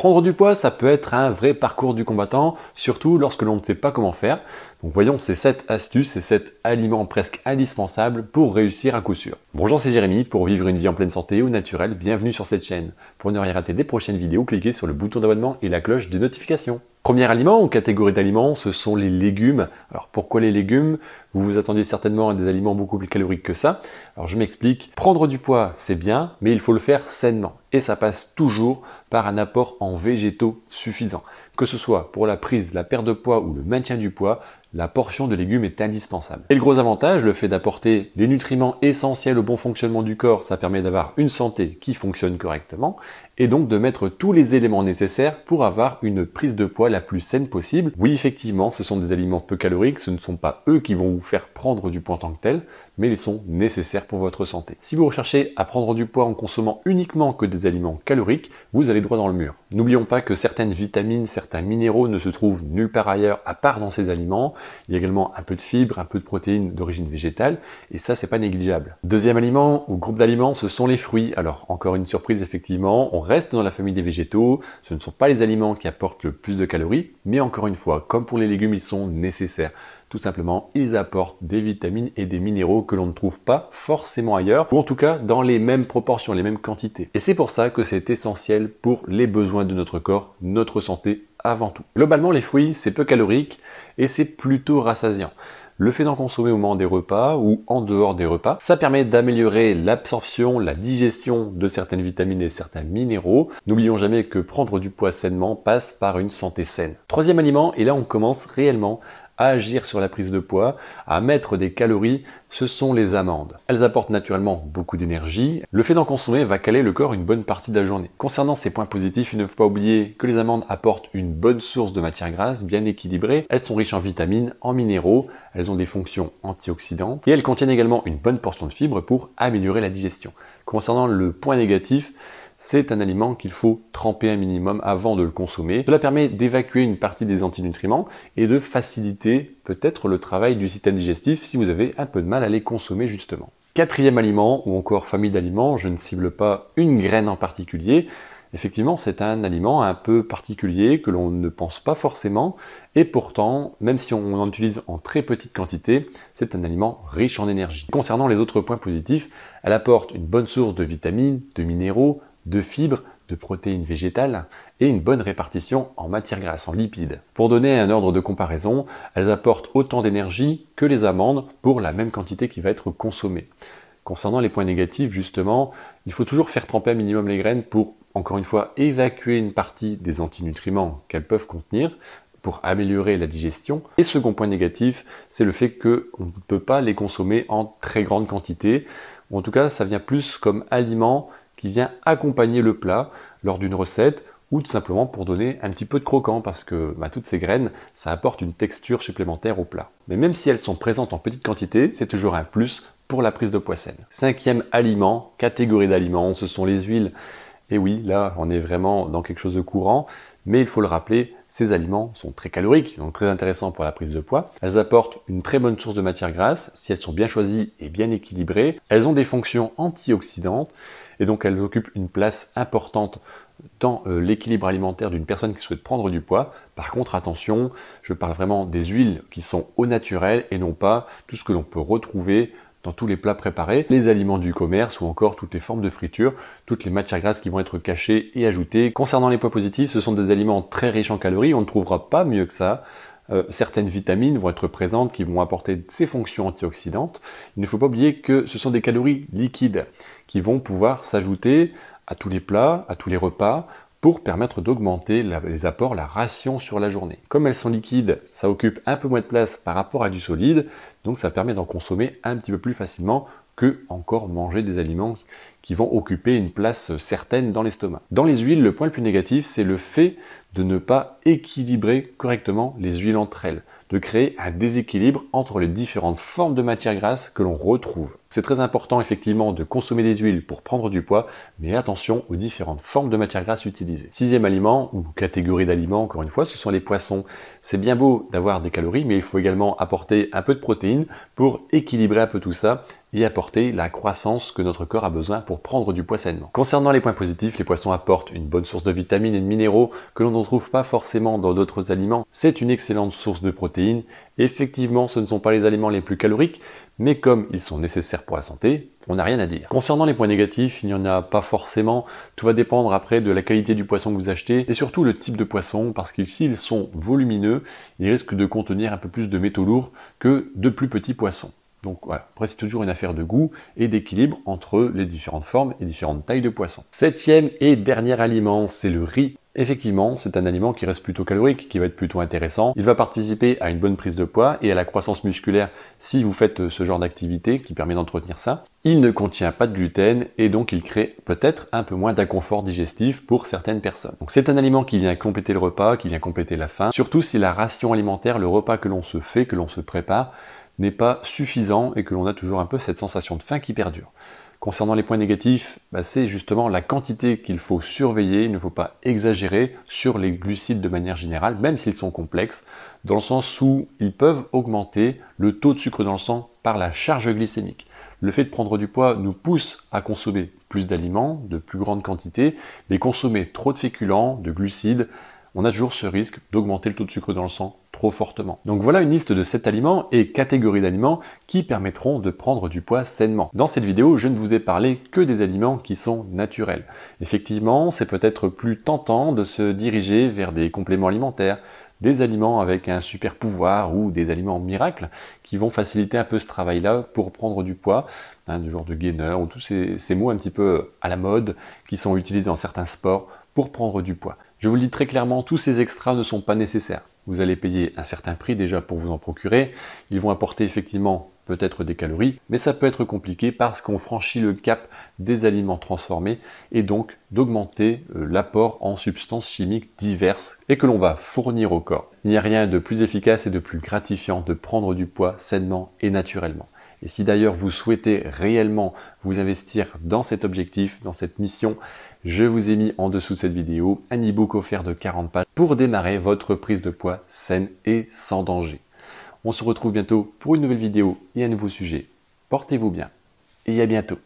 Prendre du poids, ça peut être un vrai parcours du combattant, surtout lorsque l'on ne sait pas comment faire. Donc voyons ces 7 astuces et 7 aliments presque indispensables pour réussir à coup sûr. Bonjour, c'est Jérémy, pour vivre une vie en pleine santé au naturel, bienvenue sur cette chaîne. Pour ne rien rater des prochaines vidéos, cliquez sur le bouton d'abonnement et la cloche de notification. Premier aliment ou catégorie d'aliments, ce sont les légumes. Alors pourquoi les légumes? Vous vous attendiez certainement à des aliments beaucoup plus caloriques que ça. Alors je m'explique, prendre du poids c'est bien, mais il faut le faire sainement. Et ça passe toujours par un apport en végétaux suffisant. Que ce soit pour la prise, la perte de poids ou le maintien du poids, la portion de légumes est indispensable. Et le gros avantage, le fait d'apporter des nutriments essentiels au bon fonctionnement du corps, ça permet d'avoir une santé qui fonctionne correctement et donc de mettre tous les éléments nécessaires pour avoir une prise de poids la plus saine possible. Oui, effectivement, ce sont des aliments peu caloriques, ce ne sont pas eux qui vont vous faire prendre du poids en tant que tel, mais ils sont nécessaires pour votre santé. Si vous recherchez à prendre du poids en consommant uniquement que des aliments caloriques, vous allez droit dans le mur. N'oublions pas que certaines vitamines, certains minéraux ne se trouvent nulle part ailleurs à part dans ces aliments. Il y a également un peu de fibres, un peu de protéines d'origine végétale, et ça, c'est pas négligeable. Deuxième aliment ou groupe d'aliments, ce sont les fruits. Alors, encore une surprise, effectivement, on reste dans la famille des végétaux. Ce ne sont pas les aliments qui apportent le plus de calories, mais encore une fois, comme pour les légumes, ils sont nécessaires. Tout simplement, ils apportent des vitamines et des minéraux que l'on ne trouve pas forcément ailleurs, ou en tout cas dans les mêmes proportions, les mêmes quantités. Et c'est pour ça que c'est essentiel pour les besoins de notre corps, notre santé avant tout. Globalement, les fruits, c'est peu calorique et c'est plutôt rassasiant. Le fait d'en consommer au moment des repas ou en dehors des repas, ça permet d'améliorer l'absorption, la digestion de certaines vitamines et certains minéraux. N'oublions jamais que prendre du poids sainement passe par une santé saine. Troisième aliment, et là on commence réellement à agir sur la prise de poids, à mettre des calories, ce sont les amandes. Elles apportent naturellement beaucoup d'énergie. Le fait d'en consommer va caler le corps une bonne partie de la journée. Concernant ces points positifs, il ne faut pas oublier que les amandes apportent une bonne source de matière grasse, bien équilibrée. Elles sont riches en vitamines, en minéraux, elles ont des fonctions antioxydantes et elles contiennent également une bonne portion de fibres pour améliorer la digestion. Concernant le point négatif, c'est un aliment qu'il faut tremper un minimum avant de le consommer. Cela permet d'évacuer une partie des antinutriments et de faciliter peut-être le travail du système digestif si vous avez un peu de mal à les consommer justement. Quatrième aliment ou encore famille d'aliments, je ne cible pas une graine en particulier. Effectivement, c'est un aliment un peu particulier que l'on ne pense pas forcément et pourtant, même si on en utilise en très petite quantité, c'est un aliment riche en énergie. Concernant les autres points positifs, elle apporte une bonne source de vitamines, de minéraux, de fibres, de protéines végétales et une bonne répartition en matière grasse, en lipides. Pour donner un ordre de comparaison, elles apportent autant d'énergie que les amandes pour la même quantité qui va être consommée. Concernant les points négatifs, justement, il faut toujours faire tremper un minimum les graines pour, encore une fois, évacuer une partie des antinutriments qu'elles peuvent contenir pour améliorer la digestion. Et second point négatif, c'est le fait qu'on ne peut pas les consommer en très grande quantité. Ou en tout cas, ça vient plus comme aliment qui vient accompagner le plat lors d'une recette ou tout simplement pour donner un petit peu de croquant parce que toutes ces graines, ça apporte une texture supplémentaire au plat. Mais même si elles sont présentes en petite quantité, c'est toujours un plus pour la prise de poids saine. Cinquième aliment, catégorie d'aliments, ce sont les huiles. Et oui, là, on est vraiment dans quelque chose de courant, mais il faut le rappeler, ces aliments sont très caloriques, donc très intéressants pour la prise de poids. Elles apportent une très bonne source de matière grasse, si elles sont bien choisies et bien équilibrées. Elles ont des fonctions antioxydantes, et donc elles occupent une place importante dans l'équilibre alimentaire d'une personne qui souhaite prendre du poids. Par contre, attention, je parle vraiment des huiles qui sont au naturel et non pas tout ce que l'on peut retrouver dans tous les plats préparés, les aliments du commerce ou encore toutes les formes de friture, toutes les matières grasses qui vont être cachées et ajoutées. Concernant les points positifs, ce sont des aliments très riches en calories, on ne trouvera pas mieux que ça. Certaines vitamines vont être présentes qui vont apporter ces fonctions antioxydantes. Il ne faut pas oublier que ce sont des calories liquides qui vont pouvoir s'ajouter à tous les plats, à tous les repas, pour permettre d'augmenter les apports, la ration sur la journée. Comme elles sont liquides, ça occupe un peu moins de place par rapport à du solide, donc ça permet d'en consommer un petit peu plus facilement que encore manger des aliments qui vont occuper une place certaine dans l'estomac. Dans les huiles, le point le plus négatif, c'est le fait de ne pas équilibrer correctement les huiles entre elles. de créer un déséquilibre entre les différentes formes de matières grasses que l'on retrouve. C'est très important effectivement de consommer des huiles pour prendre du poids, mais attention aux différentes formes de matières grasses utilisées. Sixième aliment, ou catégorie d'aliments, encore une fois, ce sont les poissons. C'est bien beau d'avoir des calories, mais il faut également apporter un peu de protéines pour équilibrer un peu tout ça et apporter la croissance que notre corps a besoin pour prendre du poids sainement. Concernant les points positifs, les poissons apportent une bonne source de vitamines et de minéraux que l'on ne trouve pas forcément dans d'autres aliments. C'est une excellente source de protéines. Effectivement, ce ne sont pas les aliments les plus caloriques, mais comme ils sont nécessaires pour la santé, on n'a rien à dire. Concernant les points négatifs, il n'y en a pas forcément. Tout va dépendre après de la qualité du poisson que vous achetez et surtout le type de poisson, parce que s'ils sont volumineux, ils risquent de contenir un peu plus de métaux lourds que de plus petits poissons. Donc voilà, après c'est toujours une affaire de goût et d'équilibre entre les différentes formes et différentes tailles de poissons. Septième et dernier aliment, c'est le riz. Effectivement, c'est un aliment qui reste plutôt calorique, qui va être plutôt intéressant. Il va participer à une bonne prise de poids et à la croissance musculaire si vous faites ce genre d'activité qui permet d'entretenir ça. Il ne contient pas de gluten et donc il crée peut-être un peu moins d'inconfort digestif pour certaines personnes. Donc c'est un aliment qui vient compléter le repas, qui vient compléter la faim, surtout si la ration alimentaire, le repas que l'on se fait, que l'on se prépare, n'est pas suffisant et que l'on a toujours un peu cette sensation de faim qui perdure. Concernant les points négatifs, c'est justement la quantité qu'il faut surveiller. Il ne faut pas exagérer sur les glucides de manière générale, même s'ils sont complexes, dans le sens où ils peuvent augmenter le taux de sucre dans le sang par la charge glycémique. Le fait de prendre du poids nous pousse à consommer plus d'aliments, de plus grandes quantités, mais consommer trop de féculents, de glucides, on a toujours ce risque d'augmenter le taux de sucre dans le sang trop fortement. Donc voilà une liste de 7 aliments et catégories d'aliments qui permettront de prendre du poids sainement. Dans cette vidéo, je ne vous ai parlé que des aliments qui sont naturels. Effectivement, c'est peut-être plus tentant de se diriger vers des compléments alimentaires, des aliments avec un super pouvoir ou des aliments miracles qui vont faciliter un peu ce travail-là pour prendre du poids, du genre de gainer ou tous ces mots un petit peu à la mode qui sont utilisés dans certains sports pour prendre du poids. Je vous le dis très clairement, tous ces extras ne sont pas nécessaires. Vous allez payer un certain prix déjà pour vous en procurer. Ils vont apporter effectivement peut-être des calories, mais ça peut être compliqué parce qu'on franchit le cap des aliments transformés et donc d'augmenter l'apport en substances chimiques diverses et que l'on va fournir au corps. Il n'y a rien de plus efficace et de plus gratifiant de prendre du poids sainement et naturellement. Et si d'ailleurs vous souhaitez réellement vous investir dans cet objectif, dans cette mission, je vous ai mis en dessous de cette vidéo un e-book offert de 40 pages pour démarrer votre prise de poids saine et sans danger. On se retrouve bientôt pour une nouvelle vidéo et un nouveau sujet. Portez-vous bien et à bientôt.